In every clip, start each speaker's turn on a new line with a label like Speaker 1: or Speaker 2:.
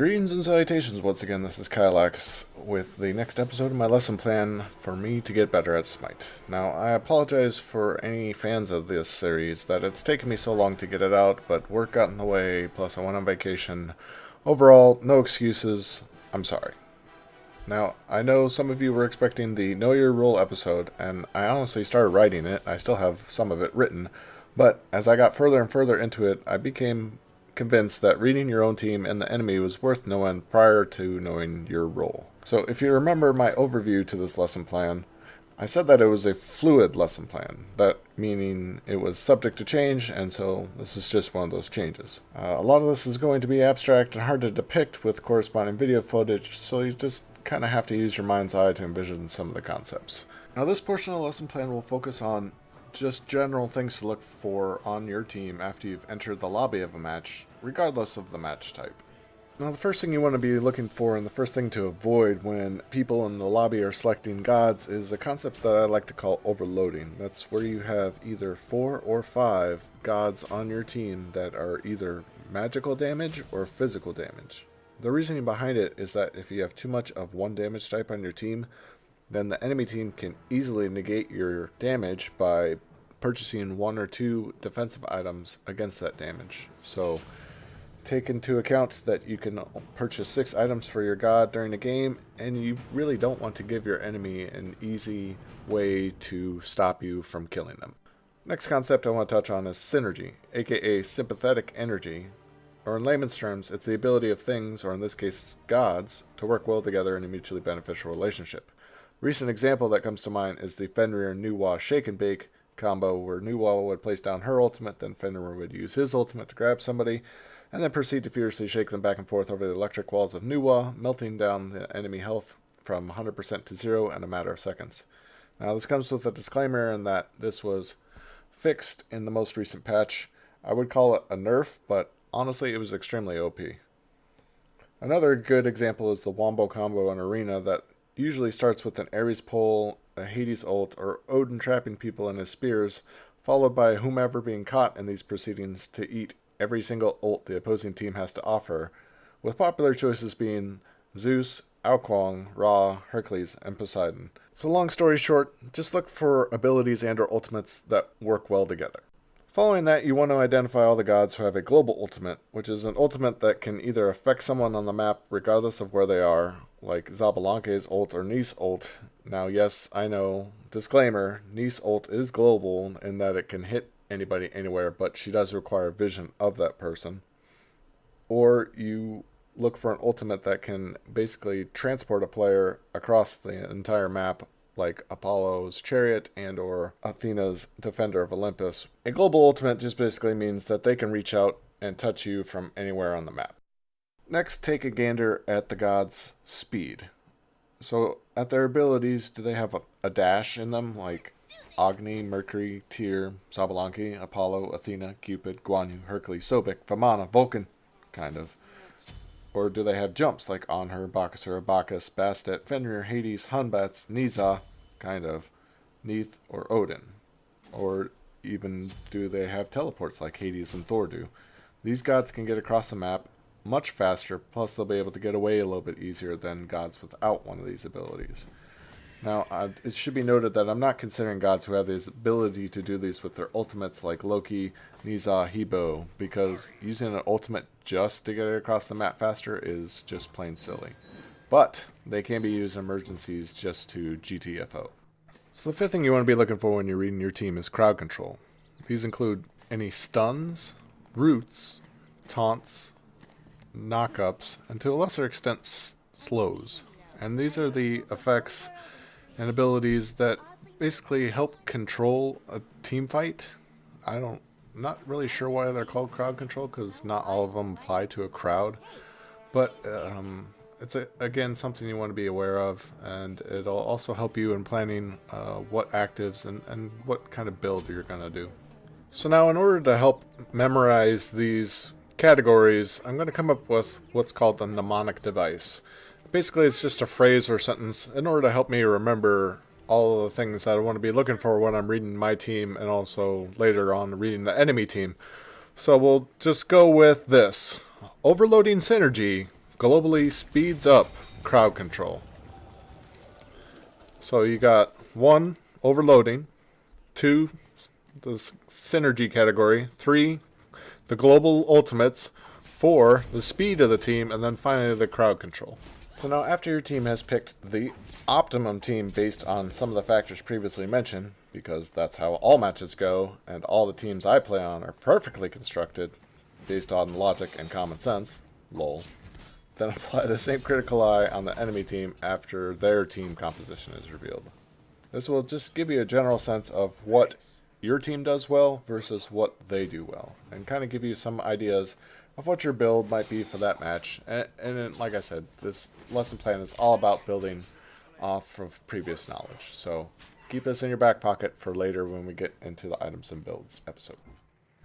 Speaker 1: Greetings and salutations once again, this is Kyllax with the next episode of my lesson plan for me to get better at Smite. Now, I apologize for any fans of this series that it's taken me so long to get it out, but work got in the way, plus I went on vacation. Overall, no excuses, I'm sorry. Now, I know some of you were expecting the Know Your Role episode, and I honestly started writing it. I still have some of it written, but as I got further and further into it, I became convinced that reading your own team and the enemy was worth knowing prior to knowing your role. So if you remember my overview to this lesson plan, I said that it was a fluid lesson plan, that meaning it was subject to change, and so this is just one of those changes. A lot of this is going to be abstract and hard to depict with corresponding video footage, so you just kind of have to use your mind's eye to envision some of the concepts. Now this portion of the lesson plan will focus on just general things to look for on your team after you've entered the lobby of a match, regardless of the match type. Now the first thing you want to be looking for and the first thing to avoid when people in the lobby are selecting gods is a concept that I like to call overloading. That's where you have either 4 or 5 gods on your team that are either magical damage or physical damage. The reasoning behind it is that if you have too much of one damage type on your team, then the enemy team can easily negate your damage by purchasing 1 or 2 defensive items against that damage. So take into account that you can purchase 6 items for your god during a game, and you really don't want to give your enemy an easy way to stop you from killing them. Next concept I want to touch on is synergy, aka sympathetic energy, or in layman's terms, it's the ability of things, or in this case gods, to work well together in a mutually beneficial relationship. Recent example that comes to mind is the Fenrir Nuwa Shake and Bake combo, where Nuwa would place down her ultimate, then Fenrir would use his ultimate to grab somebody, and then proceed to furiously shake them back and forth over the electric walls of Nuwa, melting down the enemy health from 100% to 0 in a matter of seconds. Now this comes with a disclaimer in that this was fixed in the most recent patch. I would call it a nerf, but honestly it was extremely OP. Another good example is the Wombo combo in Arena that usually starts with an Ares pull, a Hades ult, or Odin trapping people in his spears, followed by whomever being caught in these proceedings to eat every single ult the opposing team has to offer, with popular choices being Zeus, Aokwang, Ra, Hercules, and Poseidon. So long story short, just look for abilities and or ultimates that work well together. Following that, you want to identify all the gods who have a global ultimate, which is an ultimate that can either affect someone on the map regardless of where they are, like Xabalanque's ult or Nice ult. Now yes, I know, disclaimer, Nice ult is global in that it can hit anybody anywhere, but she does require vision of that person. Or you look for an ultimate that can basically transport a player across the entire map, like Apollo's Chariot and or Athena's Defender of Olympus. A global ultimate just basically means that they can reach out and touch you from anywhere on the map. Next, take a gander at the gods' speed. So, at their abilities, do they have a dash in them, like Agni, Mercury, Tyr, Xabalanque, Apollo, Athena, Cupid, Guanyu, Hercules, Sobek, Vamana, Vulcan, kind of? Or do they have jumps, like Anhur, Bakasura, Bacchus, Bastet, Fenrir, Hades, Hunbats, Niza, kind of, Neith, or Odin? Or even do they have teleports, like Hades and Thor do? These gods can get across the map much faster, plus they'll be able to get away a little bit easier than gods without one of these abilities. Now, it should be noted that I'm not considering gods who have the ability to do these with their ultimates like Loki, Niza, Hebo, because using an ultimate just to get it across the map faster is just plain silly. But they can be used in emergencies just to GTFO. So the fifth thing you want to be looking for when you're reading your team is crowd control. These include any stuns, roots, taunts, knockups, and to a lesser extent slows. And these are the effects and abilities that basically help control a team fight. Not really sure why they're called crowd control, because not all of them apply to a crowd. But it's again something you want to be aware of, and it'll also help you in planning what actives and what kind of build you're going to do. So now, in order to help memorize these categories, I'm going to come up with what's called the mnemonic device. Basically, it's just a phrase or sentence in order to help me remember all of the things that I want to be looking for when I'm reading my team and also later on reading the enemy team. So we'll just go with this. Overloading synergy, globally speeds up crowd control. So you got 1, overloading, 2, the synergy category, 3, the global ultimates, 4, the speed of the team, and then finally the crowd control. So now after your team has picked the optimum team based on some of the factors previously mentioned, because that's how all matches go, and all the teams I play on are perfectly constructed based on logic and common sense, lol, then apply the same critical eye on the enemy team after their team composition is revealed. This will just give you a general sense of what your team does well versus what they do well, and kind of give you some ideas of what your build might be for that match. And like I said, this lesson plan is all about building off of previous knowledge. So keep this in your back pocket for later when we get into the items and builds episode.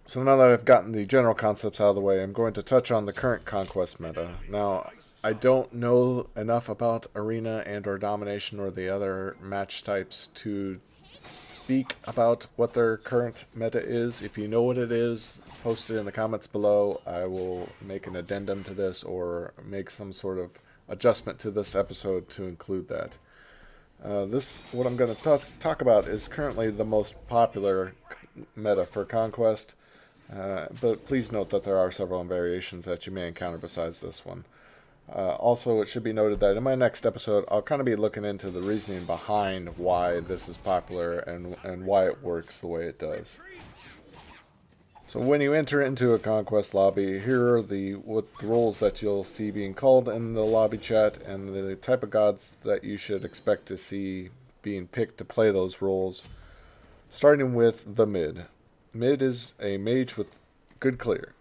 Speaker 1: So now that I've gotten the general concepts out of the way, I'm going to touch on the current Conquest meta. Now, I don't know enough about Arena and or Domination or the other match types to speak about what their current meta is. If you know what it is, post it in the comments below. I will make an addendum to this or make some sort of adjustment to this episode to include that. What I'm going to talk about is currently the most popular meta for Conquest. But please note that there are several variations that you may encounter besides this one. Also, it should be noted that in my next episode, I'll kind of be looking into the reasoning behind why this is popular and why it works the way it does. So when you enter into a Conquest lobby, here are the roles that you'll see being called in the lobby chat and the type of gods that you should expect to see being picked to play those roles. Starting with the mid. Mid is a mage with good clear.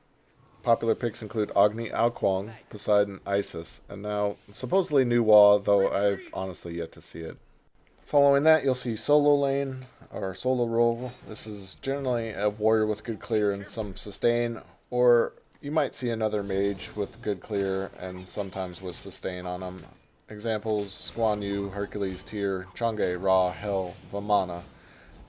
Speaker 1: Popular picks include Agni Ao Kuang, Poseidon, Isis, and now supposedly Nuwa, though I've honestly yet to see it. Following that, you'll see solo lane, or solo role. This is generally a warrior with good clear and some sustain, or you might see another mage with good clear and sometimes with sustain on them. Examples, Guan Yu, Hercules, Tyr, Chang'e, Ra, Hel, Vamana.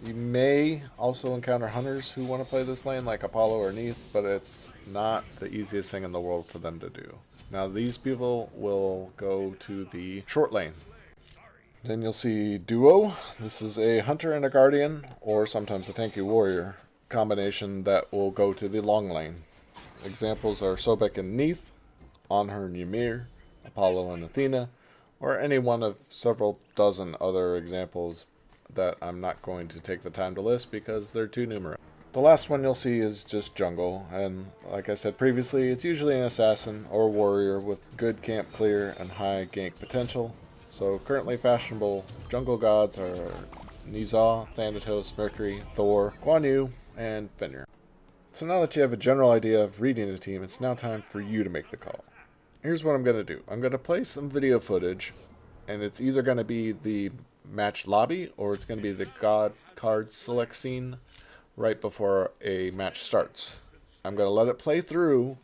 Speaker 1: You may also encounter hunters who want to play this lane like Apollo or Neith, but it's not the easiest thing in the world for them to do. Now these people will go to the short lane. Then you'll see Duo. This is a hunter and a guardian, or sometimes a tanky warrior combination that will go to the long lane. Examples are Sobek and Neith, Anhur and Ymir, Apollo and Athena, or any one of several dozen other examples that I'm not going to take the time to list because they're too numerous. The last one you'll see is just jungle, and like I said previously, it's usually an assassin or warrior with good camp clear and high gank potential. So currently fashionable jungle gods are Nizar, Thanatos, Mercury, Thor, Guan Yu, and Fenrir. So now that you have a general idea of reading a team, it's now time for you to make the call. Here's what I'm going to do. I'm going to play some video footage, and it's either going to be the match lobby or it's going to be the god card select scene right before a match starts. I'm going to let it play through,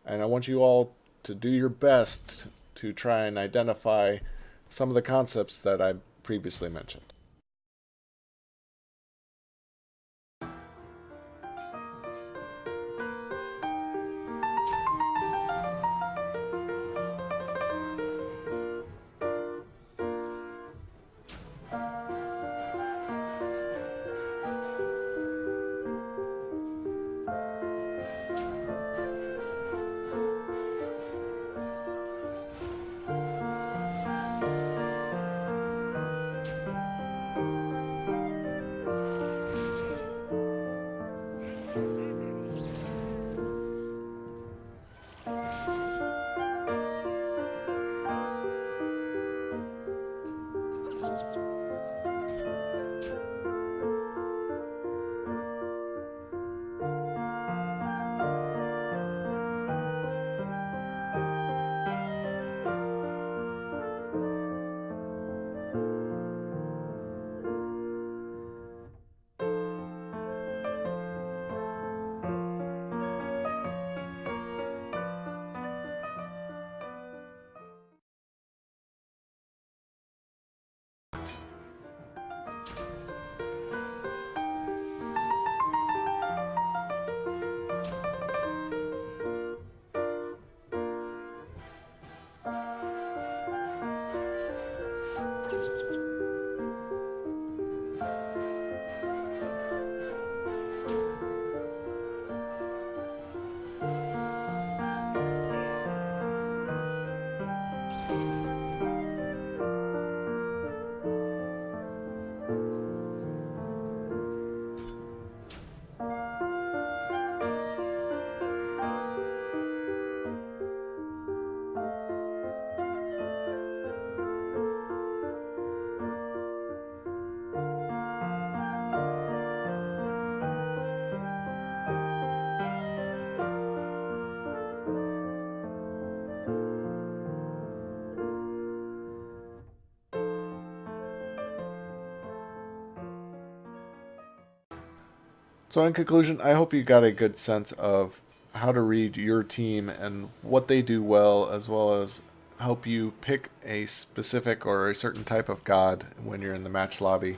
Speaker 1: and I want you all to do your best to try and identify some of the concepts that I previously mentioned. So in conclusion, I hope you got a good sense of how to read your team and what they do well as help you pick a specific or a certain type of god when you're in the match lobby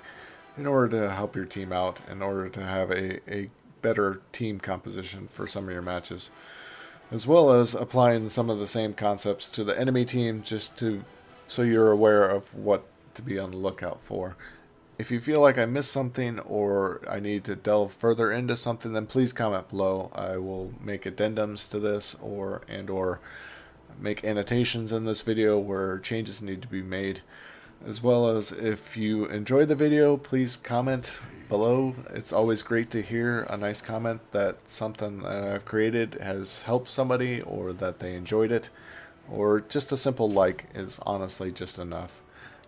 Speaker 1: in order to help your team out, in order to have a better team composition for some of your matches, as well as applying some of the same concepts to the enemy team just to so you're aware of what to be on the lookout for. If you feel like I missed something or I need to delve further into something, then please comment below. I will make addendums to this or make annotations in this video where changes need to be made. As well as if you enjoyed the video, please comment below. It's always great to hear a nice comment that something that I've created has helped somebody or that they enjoyed it. Or just a simple like is honestly just enough.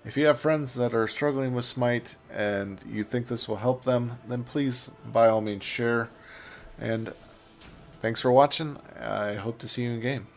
Speaker 1: If you have friends that are struggling with Smite and you think this will help them, then please, by all means, share. And thanks for watching. I hope to see you in game.